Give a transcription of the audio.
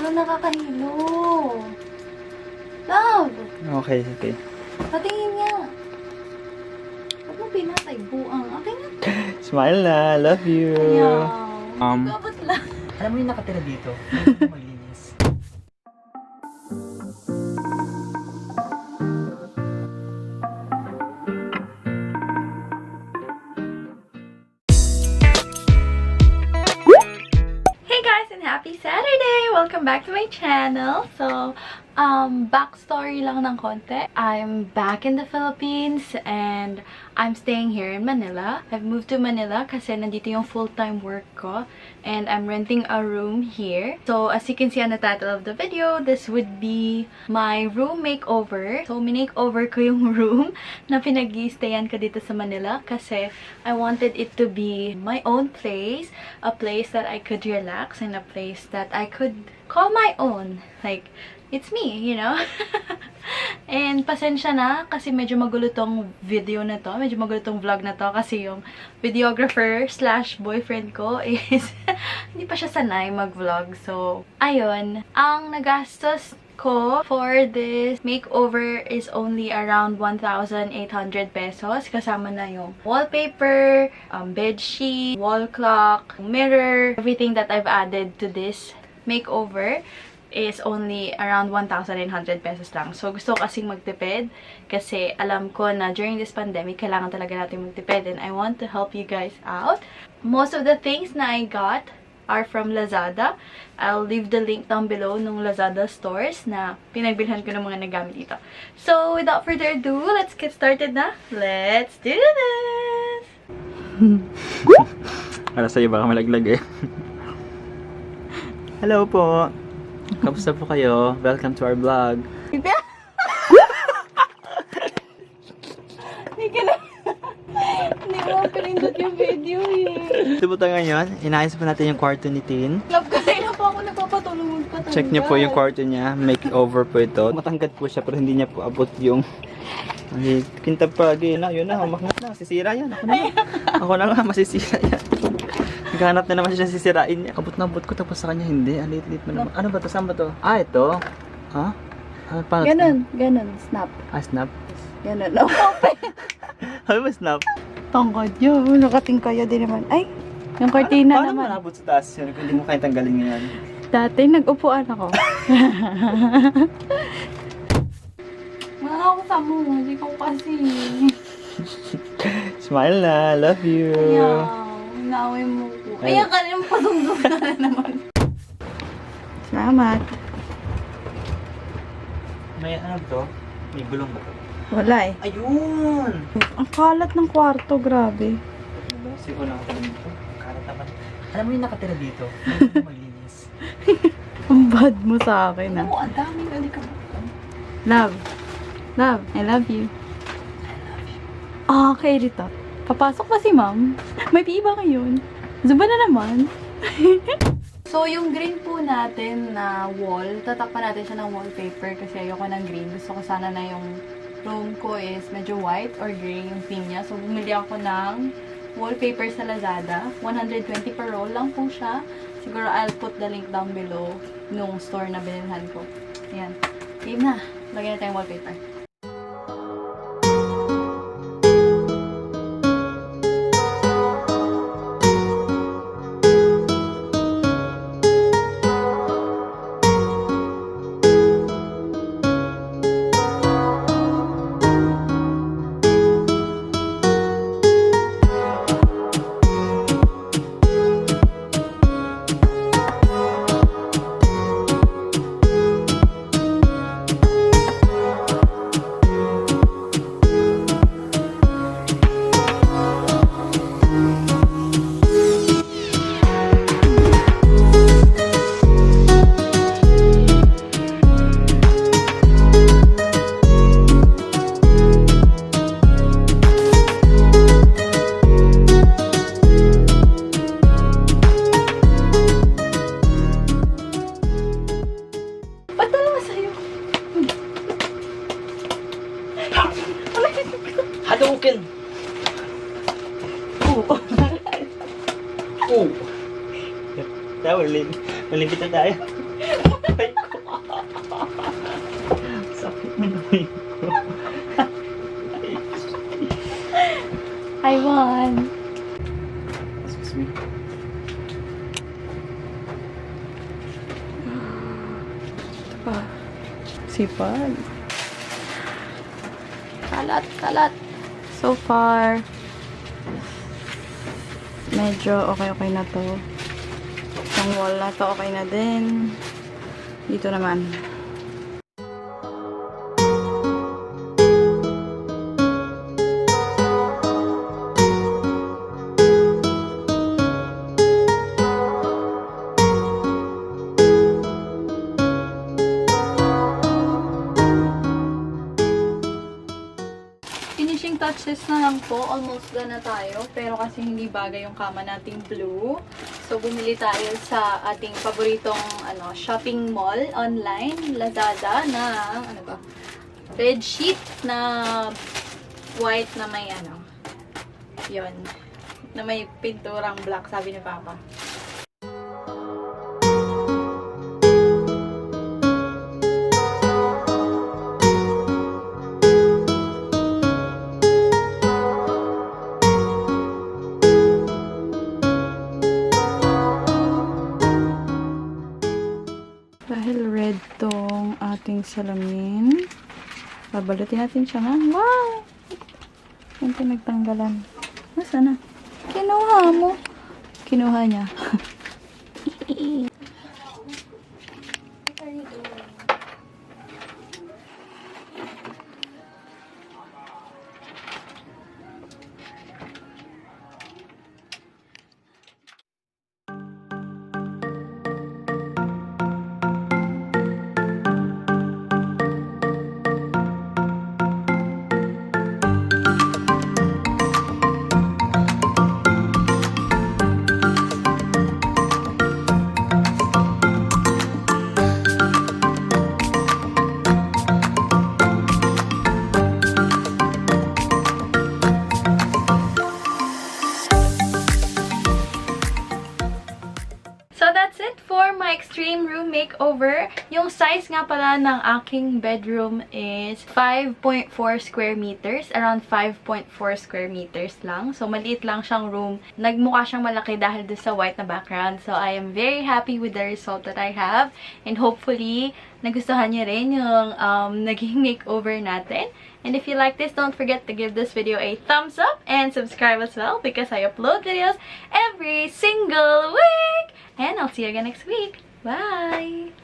Parang nakakahilo. Love! Okay, okay. Patingin nga. Ba't mo pinatay? Buang. Okay na. Smile na. Love you. Ayaw. Dapat lang. Alam mo yung nakatira dito? Malinis. Hey guys and happy Saturday! Welcome back to my channel. So, backstory lang ng konti. I'm back in the Philippines and I'm staying here in Manila. I've moved to Manila kasi nandito yung full-time work ko and I'm renting a room here. So, as you can see on the title of the video, this would be my room makeover. So, minake-over ko yung room na pinag-i-stayan ko dito sa Manila kasi I wanted it to be my own place, a place that I could relax and a place that I could call my own. Like, it's me, you know? And pasensya na kasi medyo magulo tong video na to. Medyo magulo tong vlog na to kasi yung videographer slash boyfriend ko is hindi pa siya sanay mag-vlog. So, ayun. Ang nagastos ko for this makeover is only around 1,800 pesos. Kasama na yung wallpaper, bedsheet, wall clock, mirror, everything that I've added to this makeover is only around 1,800 pesos lang. So, gusto ko kasing magtipid kasi alam ko na during this pandemic, kailangan talaga natin magtipid and I want to help you guys out. Most of the things na I got are from Lazada. I'll leave the link down below nung Lazada stores na pinagbilhan ko ng mga nagamit dito. So, without further ado, let's get started na. Let's do this! Para sa'yo baka malaglag eh. Hello po. Kamusta po kayo? Welcome to our vlog. Hindi ka na. Hindi mo pinindot yung video eh. Ito po tayo ngayon. Inayos po natin yung kwarto ni Tin. Love, kasi na po ako nagpapatulong magpatanggal. Check niyo po yung kwarto niya. Makeover po ito. Matangkad po siya pero hindi niya po abot yung kintab pa. Yun na. Umaknat na. Sisira yan. Ako na nga. Masisira yan. Naghanap na naman siya sisirain niya. Kabot na abot ko tapos sa kanya hindi. Alit-lit mo naman. Ano ba to? Saan ba to? Ah, ito. Ha? Paano Ganon. Snap. Snap? Ganon. Open. Ano ba snap? Tangkad yun. Nakating kayo din naman. Ay, yung cortina Paano naman. mo nabot sa taas yun? Kung hindi mo kaya tanggalin ngayon. Dati, nag-upuan ako. Mga ako sa mo. Hindi ko kasi. Smile na. Love you. Ayaw. Naaway mo ko. Ayan ka rin, pasundok ka na naman. Salamat. May ano to? May gulong ba to? Wala eh. Ayun! Ang kalat ng kwarto, grabe. Siguro nakatira dito. Kalat naman. Alam mo yung nakatira dito? Malinis. Ang bad mo sa akin ah. Oo, ang daming alikabukan. Love. Love, I love you. I love you. Okay, dito. Papasok pa si ma'am. May piba ngayon. Zuba na naman. So, yung green po natin na wall, tatakpan natin siya ng wallpaper kasi ayoko ng green. Gusto ko sana na yung room ko is medyo white or gray yung theme niya. So, bumili ako ng wallpaper sa Lazada. 120 per roll lang po siya. Siguro I'll put the link down below nung store na binilhan ko. Ayan. Game na. Lagyan natin yung wallpaper. Hadouken! Oh! Tayo, malipit na tayo. Ay ko. Sakit ng kamay ko. I won. Excuse me. Ito pa. Sipag. Kalat, kalat. So far, medyo okay na to. Yung wall na to, okay na din. Dito naman. Finishing touches na lang po. Almost done na tayo. Pero kasi hindi bagay yung kama nating blue. So, bumili tayo sa ating paboritong shopping mall online, Lazada, na bed sheet na white na may yon, na may pinturang black, sabi ni Papa. Dahil red tong ating salamin, babalutin natin siya nga. Wow! Ito nagtanggalan. Nasaan na? Kinuha mo. Kinuha niya. So that's it for my extreme room makeover. Yung size nga pala ng aking bedroom is 5.4 square meters. Around 5.4 square meters lang. So maliit lang siyang room. Nagmukha siyang malaki dahil doon sa white na background. So I am very happy with the result that I have. And hopefully, nagustuhan niyo rin yung naging makeover natin. And if you like this, don't forget to give this video a thumbs up and subscribe as well because I upload videos every single week. And I'll see you again next week. Bye!